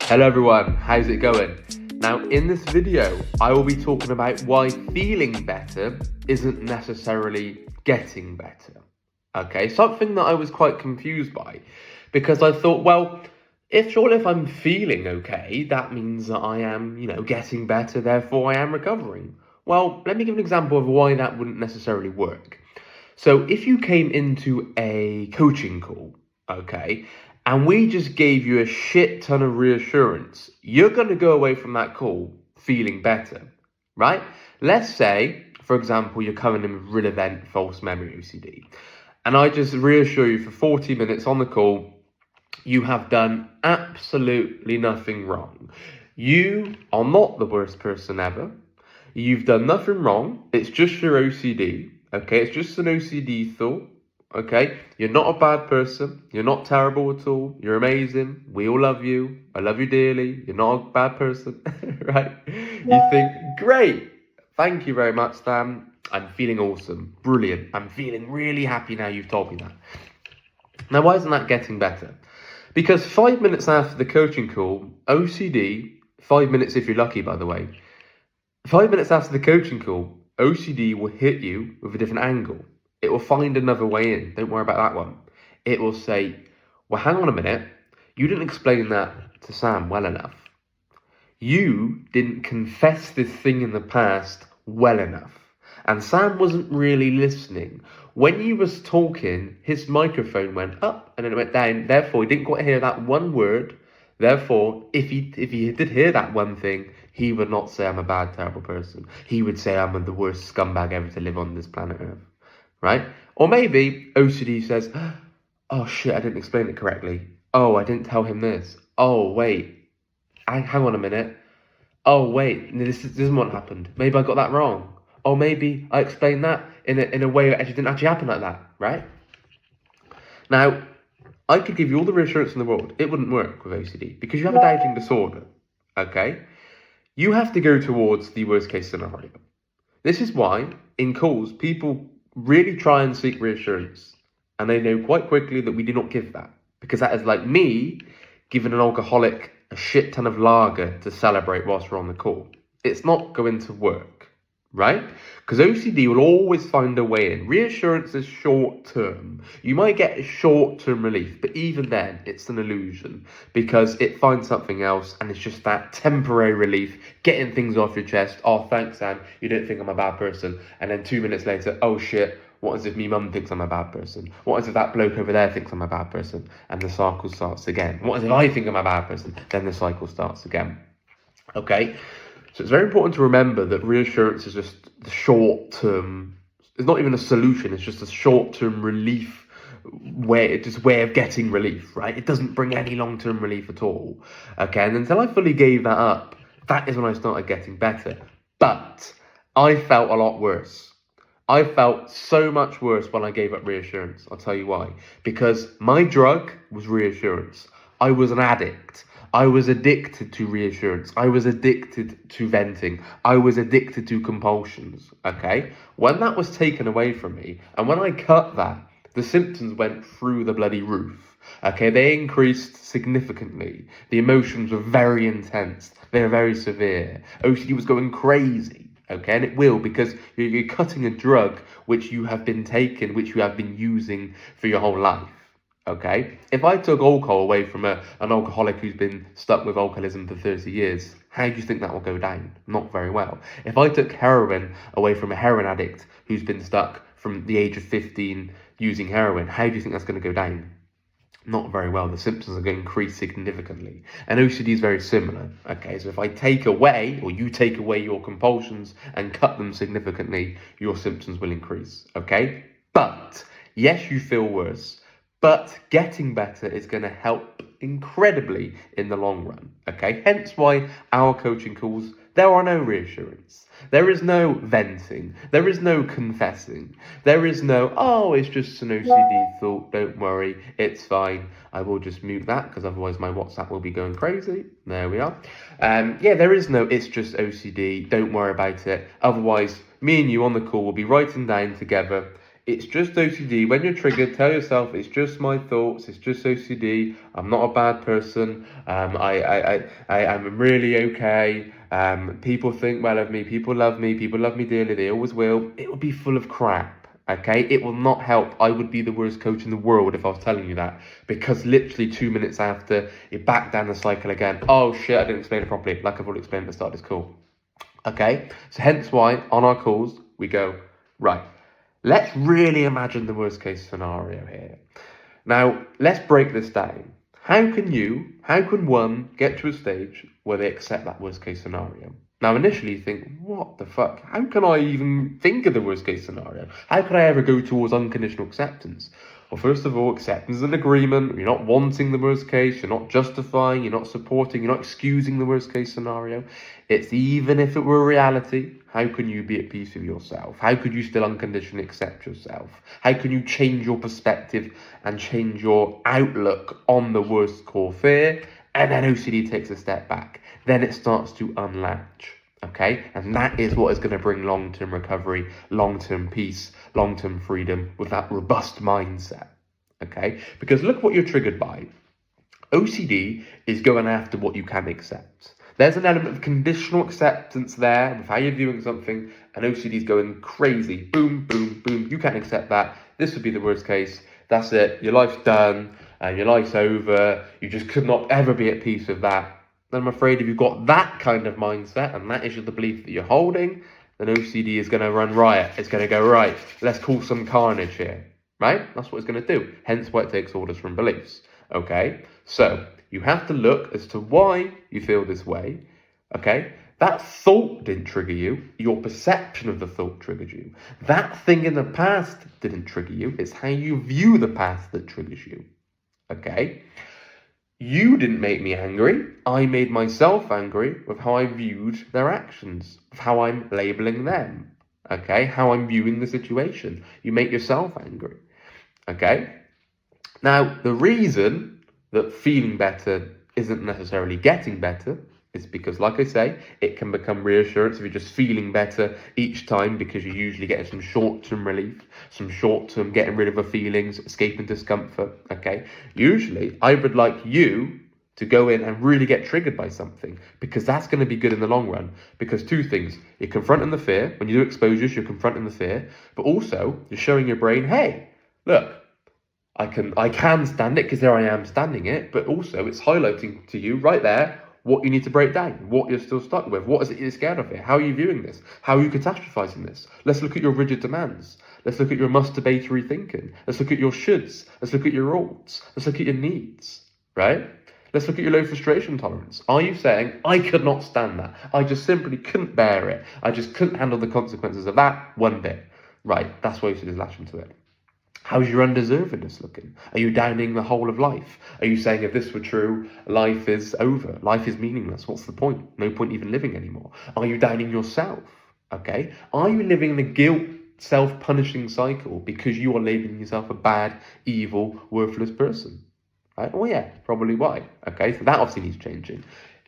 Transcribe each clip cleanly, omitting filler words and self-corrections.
Hello everyone, how's it going? Now in this video, I will be talking about why feeling better isn't necessarily getting better. Okay, something that I was quite confused by because I thought, well, if I'm feeling okay, that means that I am, getting better, therefore I am recovering. Well, let me give an example of why that wouldn't necessarily work. So if you came into a coaching call, okay, and we just gave you a shit ton of reassurance, you're going to go away from that call feeling better, right? Let's say, for example, you're coming in with real event false memory OCD, and I just reassure you for 40 minutes on the call, you have done absolutely nothing wrong. You are not the worst person ever. You've done nothing wrong. It's just your OCD. Okay, it's just an OCD thought. Okay, you're not a bad person. You're not terrible at all. You're amazing. We all love you. I love you dearly. You're not a bad person, right? You think, great. Thank you very much, Sam. I'm feeling awesome. Brilliant. I'm feeling really happy now you've told me that. Now, why isn't that getting better? Because 5 minutes after the coaching call, OCD, 5 minutes if you're lucky, by the way, 5 minutes after the coaching call, OCD will hit you with a different angle. It will find another way in. Don't worry about that one. It will say, well, hang on a minute. You didn't explain that to Sam well enough. You didn't confess this thing in the past well enough. And Sam wasn't really listening. When you was talking, his microphone went up and then it went down. Therefore, he didn't quite hear that one word. Therefore, if he did hear that one thing, he would not say I'm a bad, terrible person. He would say I'm the worst scumbag ever to live on this planet Earth, right? Or maybe OCD says, oh shit, I didn't explain it correctly. Oh, I didn't tell him this. Oh, wait, hang on a minute. Oh, wait, this isn't what happened. Maybe I got that wrong. Or maybe I explained that in a way that actually didn't actually happen like that, right? Now, I could give you all the reassurance in the world. It wouldn't work with OCD because you have a doubting disorder, okay? You have to go towards the worst case scenario. This is why, in calls, people really try and seek reassurance. And they know quite quickly that we do not give that. Because that is like me giving an alcoholic a shit ton of lager to celebrate whilst we're on the call. It's not going to work, right? Because OCD will always find a way in. Reassurance is short term. You might get a short term relief, but even then, it's an illusion because it finds something else and it's just that temporary relief, getting things off your chest. Oh, thanks, Sam. You don't think I'm a bad person. And then 2 minutes later, oh shit, what as if me mum thinks I'm a bad person? What as if that bloke over there thinks I'm a bad person? And the cycle starts again. What as if I think I'm a bad person? Then the cycle starts again. Okay? So it's very important to remember that reassurance is just the short-term, it's not even a solution, it's just a short-term relief way of getting relief, right? It doesn't bring any long-term relief at all. Okay, and until I fully gave that up, that is when I started getting better. But I felt a lot worse. I felt so much worse when I gave up reassurance. I'll tell you why. Because my drug was reassurance. I was an addict. I was addicted to reassurance. I was addicted to venting. I was addicted to compulsions, okay? When that was taken away from me, and when I cut that, the symptoms went through the bloody roof, okay? They increased significantly. The emotions were very intense. They were very severe. OCD was going crazy. Okay, and it will because you're cutting a drug which you have been taking, which you have been using for your whole life. Okay, if I took alcohol away from an alcoholic who's been stuck with alcoholism for 30 years, how do you think that will go down? Not very well. If I took heroin away from a heroin addict who's been stuck from the age of 15 using heroin, how do you think that's going to go down? Not very well. The symptoms are going to increase significantly. And OCD is very similar. Okay, so if I take away, or you take away your compulsions and cut them significantly, your symptoms will increase. Okay, but yes, you feel worse, but getting better is going to help incredibly in the long run. Okay, hence why our coaching calls, there are no reassurance. There is no venting. There is no confessing. There is no, oh, it's just an OCD thought. Don't worry. It's fine. I will just mute that because otherwise my WhatsApp will be going crazy. There we are. There is no, it's just OCD. Don't worry about it. Otherwise, me and you on the call will be writing down together It's just OCD. When you're triggered, tell yourself it's just my thoughts. It's just OCD. I'm not a bad person. I'm really okay. People think well of me. People love me. People love me dearly. They always will. It will be full of crap. Okay, it will not help. I would be the worst coach in the world if I was telling you that, because literally 2 minutes after, it back down the cycle again. Oh shit, I didn't explain it properly. Like I've already explained at the start of this call. Okay, so hence why on our calls we go, right, let's really imagine the worst case scenario here. Now, let's break this down. How can one get to a stage where they accept that worst case scenario? Now, initially you think, what the fuck? How can I even think of the worst case scenario? How could I ever go towards unconditional acceptance? Well, first of all, acceptance is an agreement. You're not wanting the worst case. You're not justifying. You're not supporting. You're not excusing the worst case scenario. It's even if it were a reality, how can you be at peace with yourself? How could you still unconditionally accept yourself? How can you change your perspective and change your outlook on the worst core fear? And then OCD takes a step back. Then it starts to unlatch. Okay, and that is what is going to bring long-term recovery, long-term peace, long-term freedom with that robust mindset. Okay, because look what you're triggered by. OCD is going after what you can accept. There's an element of conditional acceptance there with how you're viewing something, and OCD is going crazy. Boom, boom, boom. You can't accept that. This would be the worst case. That's it. Your life's done, and your life's over. You just could not ever be at peace with that. Then I'm afraid if you've got that kind of mindset, and that is the belief that you're holding, then OCD is going to run riot. It's going to go, right, let's cause some carnage here, right? That's what it's going to do. Hence why it takes orders from beliefs. Okay, so you have to look as to why you feel this way. Okay, that thought didn't trigger you. Your perception of the thought triggered you. That thing in the past didn't trigger you. It's how you view the past that triggers you. Okay, you didn't make me angry. I made myself angry with how I viewed their actions, with how I'm labeling them. Okay, how I'm viewing the situation. You make yourself angry. Okay. Now, the reason that feeling better isn't necessarily getting better is because, like I say, it can become reassurance if you're just feeling better each time because you're usually getting some short-term relief, some short-term getting rid of the feelings, escaping discomfort, okay? Usually, I would like you to go in and really get triggered by something because that's going to be good in the long run. Because two things, you're confronting the fear. When you do exposures, you're confronting the fear, but also you're showing your brain, hey, look, I can stand it because there I am standing it, but also it's highlighting to you right there what you need to break down, what you're still stuck with, what is it you're scared of here, how are you viewing this, how are you catastrophizing this. Let's look at your rigid demands. Let's look at your masturbatory thinking. Let's look at your shoulds. Let's look at your oughts. Let's look at your needs, right? Let's look at your low frustration tolerance. Are you saying, I could not stand that. I just simply couldn't bear it. I just couldn't handle the consequences of that one bit. Right, that's why you should latch into it. How's your undeservedness looking? Are you downing the whole of life? Are you saying if this were true, life is over, life is meaningless, what's the point? No point even living anymore. Are you downing yourself? Okay? Are you living in a guilt, self-punishing cycle because you are labeling yourself a bad, evil, worthless person? Right? Oh yeah, probably why. Okay, so that obviously needs changing.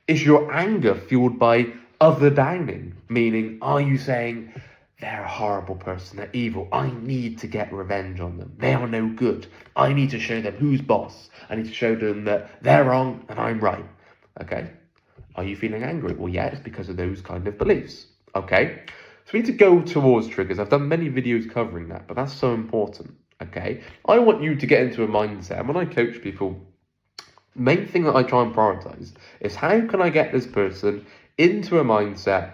Is your anger fueled by other downing? Meaning, are you saying, they're a horrible person, they're evil, I need to get revenge on them, they are no good, I need to show them who's boss, I need to show them that they're wrong and I'm right, okay? Are you feeling angry? Well, yeah, it's because of those kind of beliefs, okay? So we need to go towards triggers. I've done many videos covering that, but that's so important, okay? I want you to get into a mindset, and when I coach people, main thing that I try and prioritize is how can I get this person into a mindset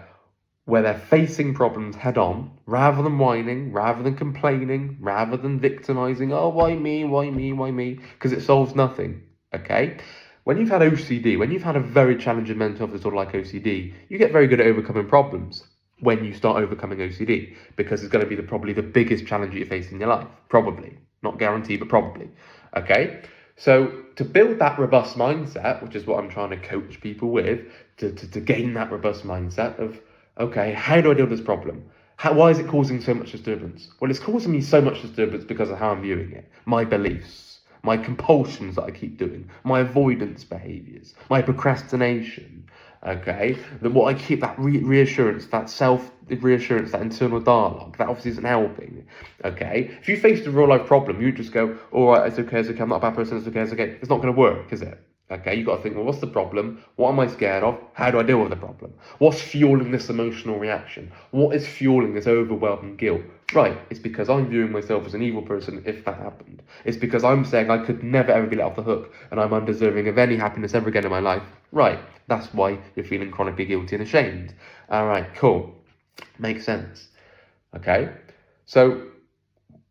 where they're facing problems head on, rather than whining, rather than complaining, rather than victimizing, oh, why me, why me, why me? Because it solves nothing, okay? When you've had OCD, when you've had a very challenging mental health disorder like OCD, you get very good at overcoming problems when you start overcoming OCD, because it's going to be probably the biggest challenge you face in your life, probably. Not guaranteed, but probably, okay? So to build that robust mindset, which is what I'm trying to coach people with, to gain that robust mindset of, okay, how do I deal with this problem? Why is it causing so much disturbance? Well, it's causing me so much disturbance because of how I'm viewing it. My beliefs, my compulsions that I keep doing, my avoidance behaviors, my procrastination, Okay, the more I keep that reassurance, that self-reassurance, that internal dialogue, that obviously isn't helping. Okay, if you faced a real-life problem, you just go, all right, it's okay, I'm not a bad person, it's okay. It's not going to work, is it? Okay, you've got to think, well, what's the problem? What am I scared of? How do I deal with the problem? What's fueling this emotional reaction? What is fueling this overwhelming guilt? Right, it's because I'm viewing myself as an evil person if that happened. It's because I'm saying I could never ever be let off the hook and I'm undeserving of any happiness ever again in my life. Right, that's why you're feeling chronically guilty and ashamed. All right, cool. Makes sense. Okay, so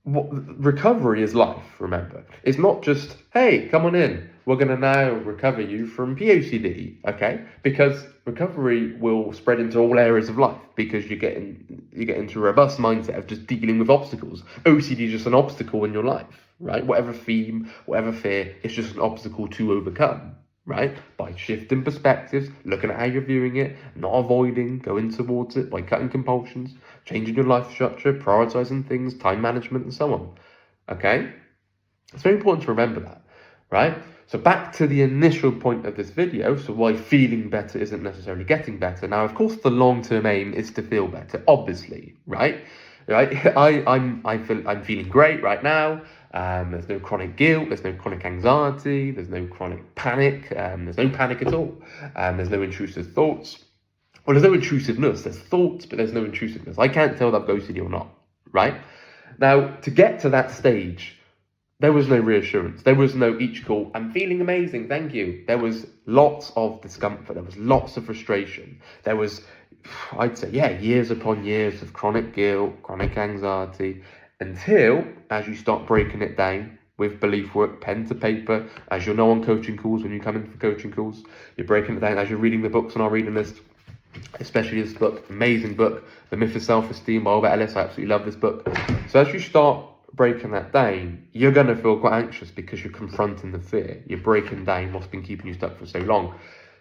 recovery is life, remember. It's not just, hey, come on in, we're going to now recover you from POCD, okay? Because recovery will spread into all areas of life because you get into a robust mindset of just dealing with obstacles. OCD is just an obstacle in your life, right? Whatever theme, whatever fear, it's just an obstacle to overcome, right? By shifting perspectives, looking at how you're viewing it, not avoiding, going towards it, by cutting compulsions, changing your life structure, prioritizing things, time management, and so on. Okay? It's very important to remember that, right? So back to the initial point of this video, so why feeling better isn't necessarily getting better. Now, of course, the long-term aim is to feel better, obviously, right? Right? I'm feeling great right now. There's no chronic guilt, there's no chronic anxiety, there's no chronic panic, there's no panic at all, there's no intrusive thoughts. Well, there's no intrusiveness, there's thoughts, but there's no intrusiveness. I can't tell that I've ghosted you or not, right? Now, to get to that stage, there was no reassurance. There was no each call, I'm feeling amazing, thank you. There was lots of discomfort. There was lots of frustration. There was, I'd say, years upon years of chronic guilt, chronic anxiety, until, as you start breaking it down with belief work, pen to paper, as you'll know on coaching calls, when you come in for coaching calls, you're breaking it down as you're reading the books on our reading list, especially this book, amazing book, The Myth of Self-Esteem by Albert Ellis. I absolutely love this book. So as you start breaking that down, you're going to feel quite anxious because you're confronting the fear. You're breaking down what's been keeping you stuck for so long.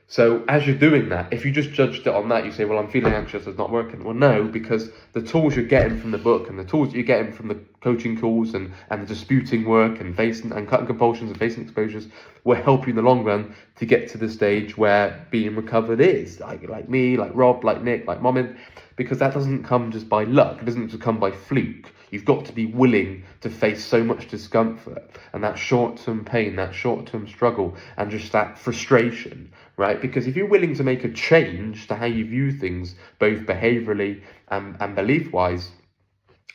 So as you're doing that, if you just judged it on that, you say, well, I'm feeling anxious, it's not working. Well, no, because the tools you're getting from the book and the tools you're getting from the coaching calls and the disputing work and facing and cutting compulsions and facing exposures will help you in the long run to get to the stage where being recovered is. Like me, like Rob, like Nick, like Momin, because that doesn't come just by luck. It doesn't just come by fluke. You've got to be willing to face so much discomfort and that short-term pain, that short-term struggle, and just that frustration, right? Because if you're willing to make a change to how you view things, both behaviorally and belief-wise,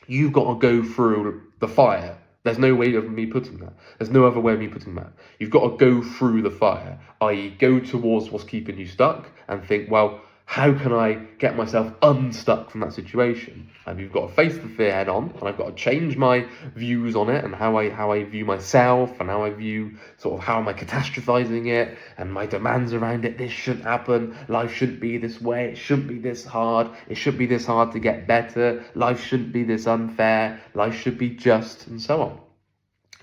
you've got to go through the fire. There's no way of me putting that. There's no other way of me putting that. You've got to go through the fire, i.e. go towards what's keeping you stuck and think, well, how can I get myself unstuck from that situation? And you've got to face the fear head on, and I've got to change my views on it and how I view myself and how I view sort of how am I catastrophizing it and my demands around it. This shouldn't happen. Life shouldn't be this way. It shouldn't be this hard. It should be this hard to get better. Life shouldn't be this unfair. Life should be just, and so on.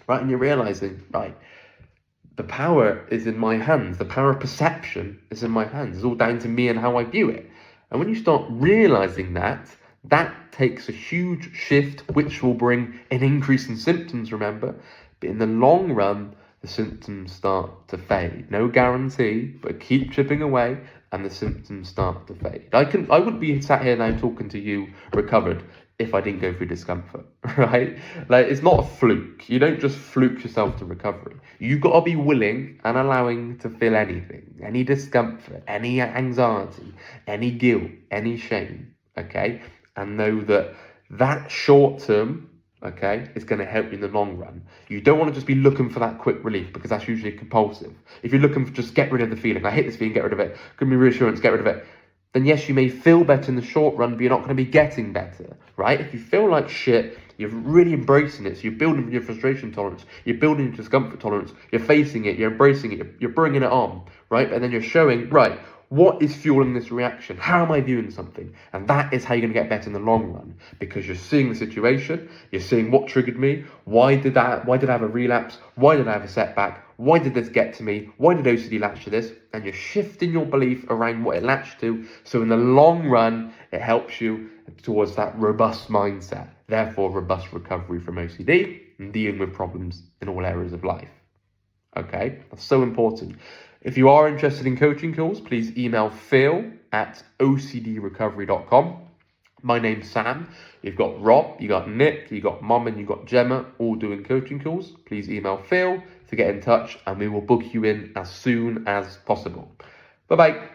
Right? And you're realizing, right, the power is in my hands. The power of perception is in my hands. It's all down to me and how I view it. And when you start realizing that, that takes a huge shift, which will bring an increase in symptoms, remember. But in the long run, the symptoms start to fade. No guarantee, but keep chipping away and the symptoms start to fade. I wouldn't be sat here now talking to you recovered if I didn't go through discomfort, right? Like, it's not a fluke. You don't just fluke yourself to recovery. You've got to be willing and allowing to feel anything, any discomfort, any anxiety, any guilt, any shame, okay? And know that short term, okay, is going to help you in the long run. You don't want to just be looking for that quick relief because that's usually compulsive. If you're looking for just get rid of the feeling, I hate this feeling, get rid of it, give me reassurance, get rid of it, then yes, you may feel better in the short run, but you're not going to be getting better, right? If you feel like shit, you're really embracing it. So you're building your frustration tolerance, you're building your discomfort tolerance, you're facing it, you're embracing it, you're bringing it on, right? And then you're showing, right, what is fueling this reaction? How am I viewing something? And that is how you're going to get better in the long run, because you're seeing the situation, you're seeing what triggered me, why did I have a relapse? Why did I have a setback? Why did this get to me? Why did OCD latch to this? And you're shifting your belief around what it latched to. So in the long run, it helps you towards that robust mindset. Therefore, robust recovery from OCD and dealing with problems in all areas of life. Okay, that's so important. If you are interested in coaching calls, please email phil@ocdrecovery.com. My name's Sam. You've got Rob, you got Nick, you got Mum, and you got Gemma, all doing coaching calls. Please email Phil to get in touch, and we will book you in as soon as possible. Bye bye.